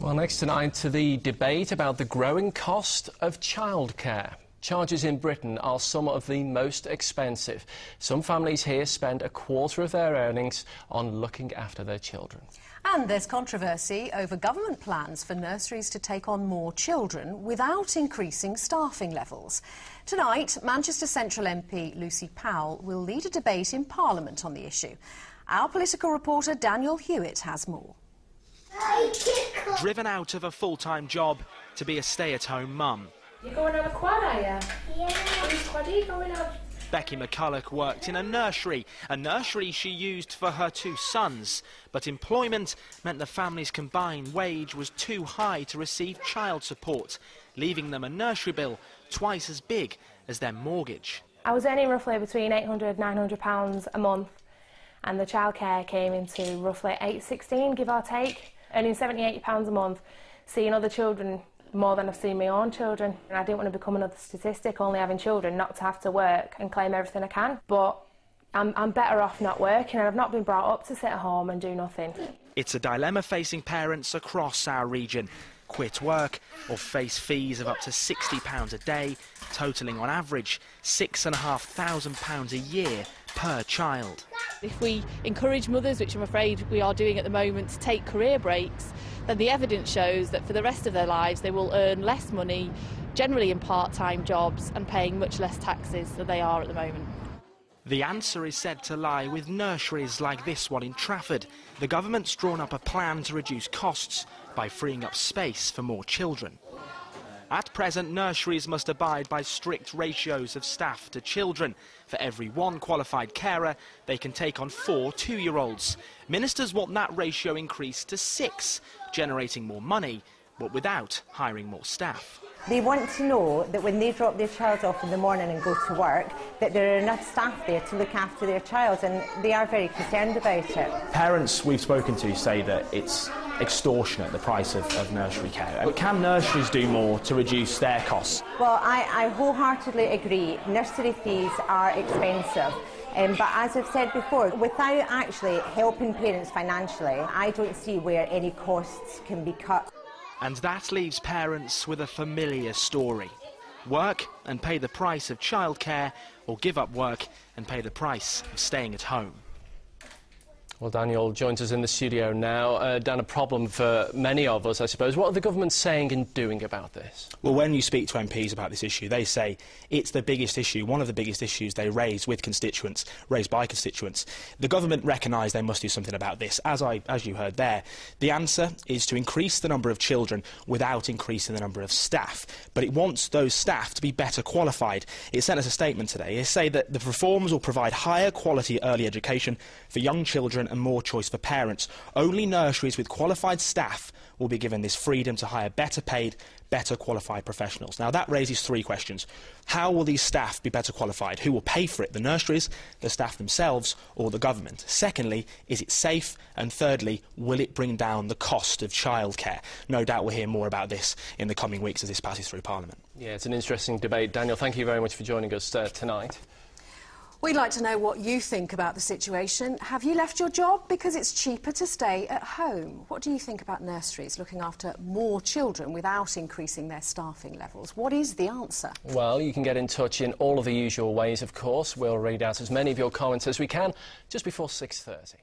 Well, next tonight to the debate about the growing cost of childcare. Charges in Britain are some of the most expensive. Some families here spend a quarter of their earnings on looking after their children. And there's controversy over government plans for nurseries to take on more children without increasing staffing levels. Tonight, Manchester Central MP Lucy Powell will lead a debate in Parliament on the issue. Our political reporter Daniel Hewitt has more. Driven out of a full-time job to be a stay-at-home mum. You're going on a quad, are you? Yeah. Which quad are you going on? Becky McCulloch worked in a nursery she used for her two sons. But employment meant the family's combined wage was too high to receive child support, leaving them a nursery bill twice as big as their mortgage. I was earning roughly between £800 and £900 a month, and the childcare came into roughly £816, give or take. Earning £78 a month, seeing other children more than I've seen my own children. And I didn't want to become another statistic, only having children, not to have to work and claim everything I can. But I'm better off not working, and I've not been brought up to sit at home and do nothing. It's a dilemma facing parents across our region. Quit work or face fees of up to £60 a day, totalling on average £6,500 a year per child. If we encourage mothers, which I'm afraid we are doing at the moment, to take career breaks, then the evidence shows that for the rest of their lives they will earn less money, generally in part-time jobs, and paying much less taxes than they are at the moment. The answer is said to lie with nurseries like this one in Trafford. The government's drawn up a plan to reduce costs by freeing up space for more children. At present, nurseries must abide by strict ratios of staff to children. For every one qualified carer, they can take on 4 two-year-olds. Ministers want that ratio increased to 6, generating more money, but without hiring more staff. They want to know that when they drop their child off in the morning and go to work, that there are enough staff there to look after their child, and they are very concerned about it. Parents we've spoken to say that it's extortionate, the price of nursery care. But can nurseries do more to reduce their costs? Well, I wholeheartedly agree. Nursery fees are expensive. But as I've said before, without actually helping parents financially, I don't see where any costs can be cut. And that leaves parents with a familiar story. Work and pay the price of childcare, or give up work and pay the price of staying at home. Well, Daniel joins us in the studio now. Dan, a problem for many of us, I suppose. What are the government saying and doing about this? Well, when you speak to MPs about this issue, they say it's the biggest issue, one of the biggest issues they raised by constituents. The government recognise they must do something about this. As you heard there, the answer is to increase the number of children without increasing the number of staff. But it wants those staff to be better qualified. It sent us a statement today. It say that the reforms will provide higher quality early education for young children and more choice for parents. Only nurseries with qualified staff will be given this freedom to hire better paid, better qualified professionals. Now that raises 3 questions. How will these staff be better qualified? Who will pay for it? The nurseries, the staff themselves, or the government? Secondly, is it safe? And thirdly, will it bring down the cost of childcare? No doubt we'll hear more about this in the coming weeks as this passes through Parliament. Yeah, it's an interesting debate. Daniel, thank you very much for joining us tonight. We'd like to know what you think about the situation. Have you left your job because it's cheaper to stay at home? What do you think about nurseries looking after more children without increasing their staffing levels? What is the answer? Well, you can get in touch in all of the usual ways, of course. We'll read out as many of your comments as we can just before 6:30.